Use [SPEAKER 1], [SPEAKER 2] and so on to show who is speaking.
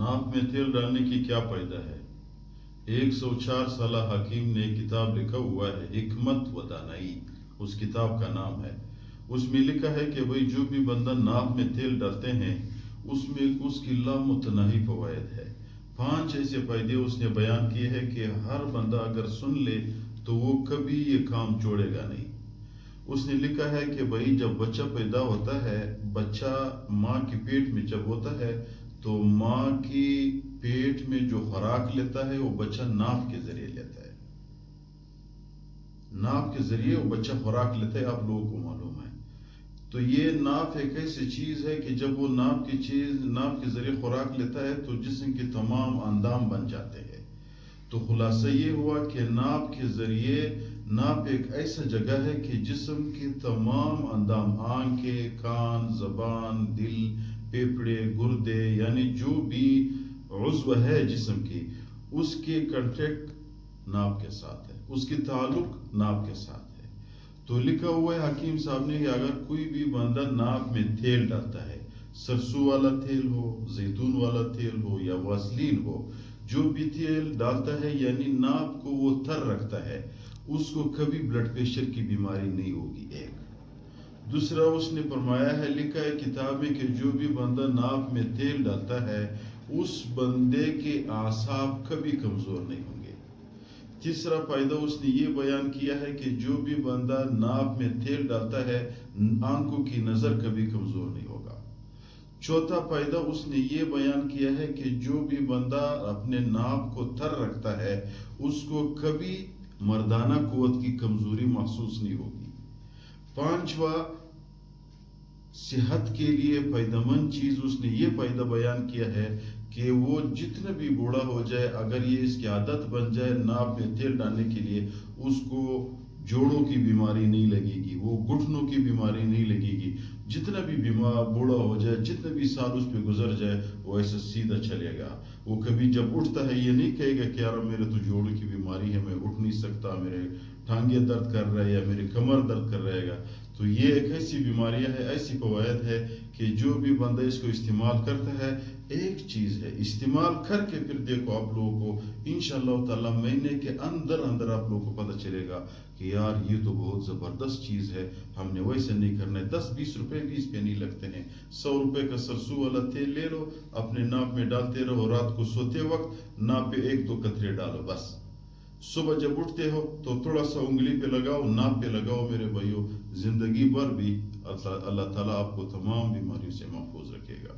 [SPEAKER 1] नाक में तेल डालने की क्या फायदा है। 104 साल हकीम ने किताब लिखा हुआ है, हिकमत व दानाई उस किताब का नाम है। उसमें लिखा है कि भाई जो भी बंदा नाक में तेल डालते हैं उसमें उसकी लामुतनाही फवायद है। 5 ऐसे फायदे उसने बयान किए हैं कि हर बंदा अगर सुन ले तो वो कभी ये काम छोड़ेगा नहीं। उसने लिखा है कि भाई जब बच्चा पैदा होता है, बच्चा माँ के पेट में जब होता है तो माँ की पेट में जो खुराक लेता है वो बच्चा नाप के जरिए लेता है। नाप के जरिए वो बच्चा खुराक लेता है, आप लोगों को मालूम है। तो ये नाप एक ऐसी चीज है कि जब वो नाप के जरिए खुराक लेता है तो जिस्म के तमाम अंदाम बन जाते हैं। तो खुलासा ये हुआ कि नाप के जरिए, नाप एक ऐसा जगह है कि जिस्म के तमाम अंदाम, आंखें, कान, जबान, दिल, फेफड़े, गुर्दे, यानी जो भी उज़्व है जिस्म की, उसके कांटेक्ट नाप के साथ है, उसकी ताल्लुक नाप के साथ है। तो लिखा हुआ है हकीम साहब ने कि अगर कोई भी बंदा नाप में तेल डालता है, सरसों वाला तेल हो, जैतून वाला तेल हो या वासलीन हो, जो भी तेल डालता है यानी नाप को वो तर रखता है, उसको कभी ब्लड प्रेशर की बीमारी नहीं होगी। एक दूसरा उसने फरमाया है, लिखा है किताब में कि जो भी बंदा नाप में तेल डालता है उस बंदे के आसाब कभी कमजोर नहीं होंगे। तीसरा फायदा उसने ये बयान किया है कि जो भी बंदा नाप में तेल डालता है आंखों की नजर कभी कमजोर नहीं होगा। चौथा फायदा उसने ये बयान किया है कि जो भी बंदा अपने नाप को तर रखता है उसको कभी मर्दाना कुव्वत की कमजोरी महसूस नहीं होगी। पांचवा, सेहत के लिए फायदेमंद चीज उसने ये फायदा बयान किया है कि वो जितना भी बूढ़ा हो जाए, अगर ये इसकी आदत बन जाए नाप में तेल डालने के लिए, उसको जोड़ों की बीमारी नहीं लगेगी, वो घुटनों की बीमारी नहीं लगेगी। जितना भी बीमार बूढ़ा हो जाए, जितने भी साल उस पर गुजर जाए, वो ऐसा सीधा चलेगा। वो कभी जब उठता है ये नहीं कहेगा कि यार मेरे तो जोड़ों की बीमारी है, मैं उठ नहीं सकता, मेरे टांगे दर्द कर रहा है या मेरी कमर दर्द कर रहेगा। तो ये एक ऐसी बीमारियां है, ऐसी फवायद है कि जो भी बंदा इसको इस्तेमाल करता है, एक चीज है इस्तेमाल करके फिर देखो आप लोगों को इंशाअल्लाह ताला महीने के अंदर अंदर आप लोगों को पता चलेगा कि यार ये तो बहुत जबरदस्त चीज है, हमने वैसे नहीं करना है। 10-20 रुपए भी इस पे नहीं लगते हैं। 100 रुपए का सरसों वाला तेल ले लो, अपने नाप में डालते रहो, रात को सोते वक्त नाप पे 1-2 कतरे डालो बस। सुबह जब उठते हो तो थोड़ा सा उंगली पे लगाओ, नाप पे लगाओ मेरे भाइयों, जिंदगी भर भी अल्लाह ताला आपको तमाम बीमारियों से महफूज रखेगा।